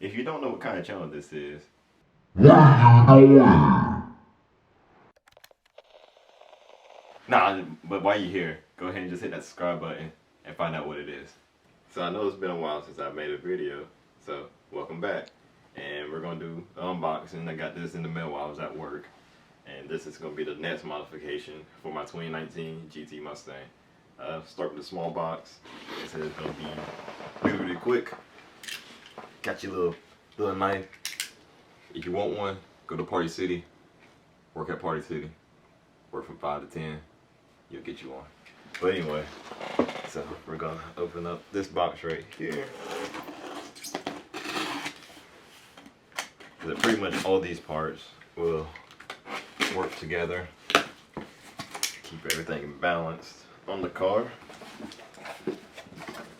If you don't know what kind of channel this is, nah, but while you're here, go ahead and just hit that subscribe button and find out what it is. So I know it's been a while since I made a video, so welcome back. And we're gonna do the unboxing. I got this in the mail while I was at work. And this is gonna be the next modification for my 2019 GT Mustang. Start with a small box. It says it's gonna be really quick. Got your little knife. If you want one, go to Party City. Work at Party City. Work from 5 to 10. You'll get you one. But anyway, so we're gonna open up this box right here. Pretty much all these parts will work together. Keep everything balanced on the car.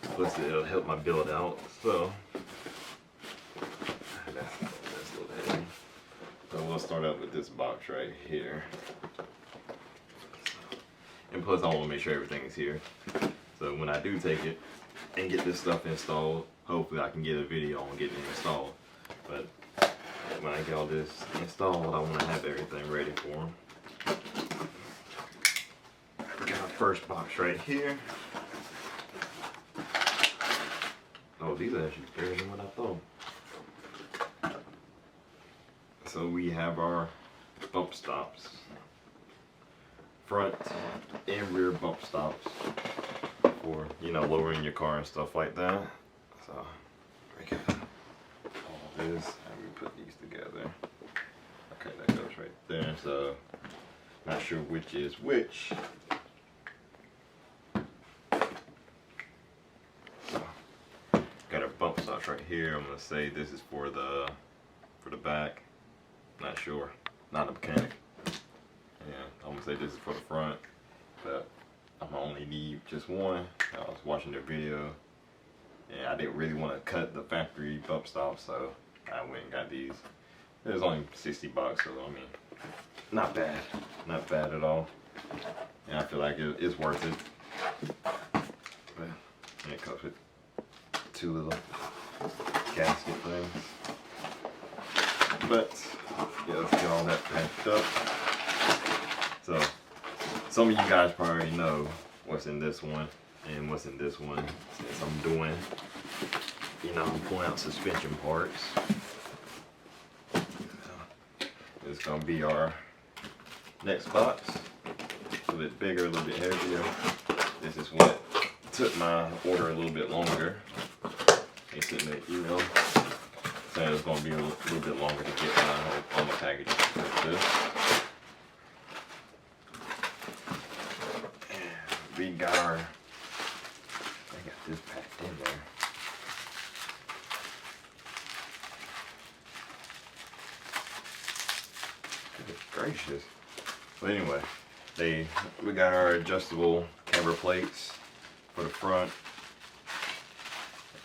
Plus it'll help my build out. So that's a little heavy. So we'll start out with this box right here. And plus I want to make sure everything is here. So when I do take it and get this stuff installed, hopefully I can get a video on getting it installed. But when I get all this installed, I want to have everything ready for them. We got our first box right here. Oh, these are actually bigger than what I thought. So we have our bump stops. Front and rear bump stops for, you know, lowering your car and stuff like that. So we got all this, and we put these together. Okay, that goes right there. So not sure which is which. So, got our bump stops right here. I'm gonna say this is for the back. Not sure. Not a mechanic. Yeah, I'm gonna say this is for the front, but I'm gonna only need just one. I was watching their video, and I didn't really want to cut the factory bump stops, so I went and got these. It was only 60 bucks, so I mean, not bad at all. And I feel like it's worth it. But it comes with two little gasket things. But yeah, let's get all that packed up. So, some of you guys probably know what's in this one and what's in this one. Since I'm doing, you know, I'm pulling out suspension parts. So, it's gonna be our next box. A little bit bigger, a little bit heavier. This is what took my order a little bit longer. They sent me an email saying it's gonna be a little bit longer to get all my packages like this. We got I got this packed in there. Goodness gracious. But anyway, we got our adjustable camber plates for the front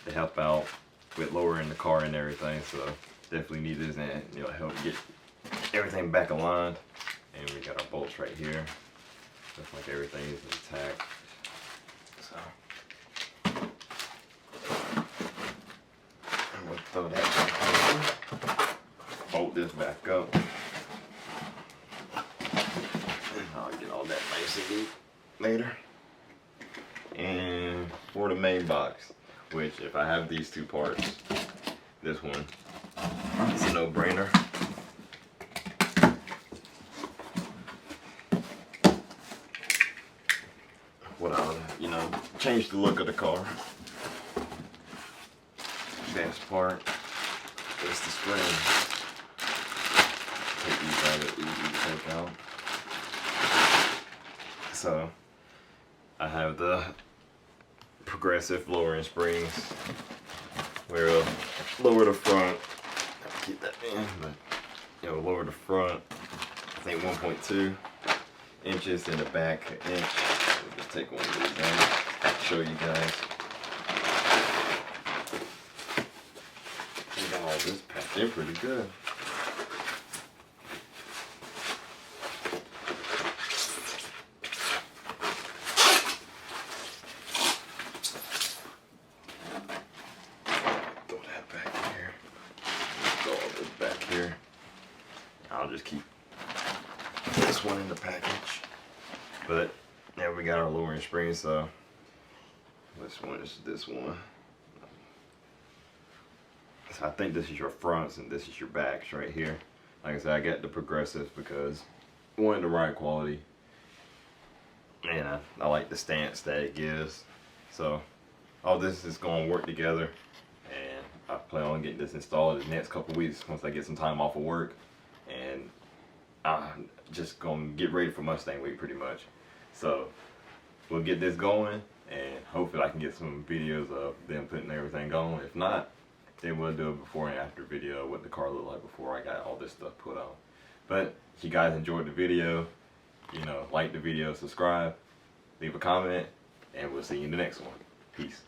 to help out with lowering the car and everything. So definitely need this, and it'll help get everything back aligned. And we got our bolts right here. Looks like everything is intact. So I'm gonna throw that back in. Bolt this back up. And I'll get all that nice and neat later. And for the main box, which if I have these two parts, this one, it's a no-brainer. What I'll, you know, change the look of the car. Best part is the spring. Take these out, they're easy to take out. So I have the progressive lowering springs where it'll lower the front. I'll keep that in, but it'll lower the front. I think 1.2 inches in the back, an inch. Just take one of these out to show you guys. We got all this packed in pretty good. Throw that back in here. I'll just keep this one in the package. But now we got our lowering spring, so which one is this one? So I think this is your fronts and this is your backs right here. Like I said, I got the progressive because one, the right quality, and I like the stance that it gives. So all this is going to work together, and I plan on getting this installed in the next couple weeks once I get some time off of work, and I'm just going to get ready for Mustang Week pretty much. So we'll get this going, and hopefully I can get some videos of them putting everything on. If not, then we'll do a before and after video of what the car looked like before I got all this stuff put on. But if you guys enjoyed the video, you know, like the video, subscribe, leave a comment, and we'll see you in the next one. Peace.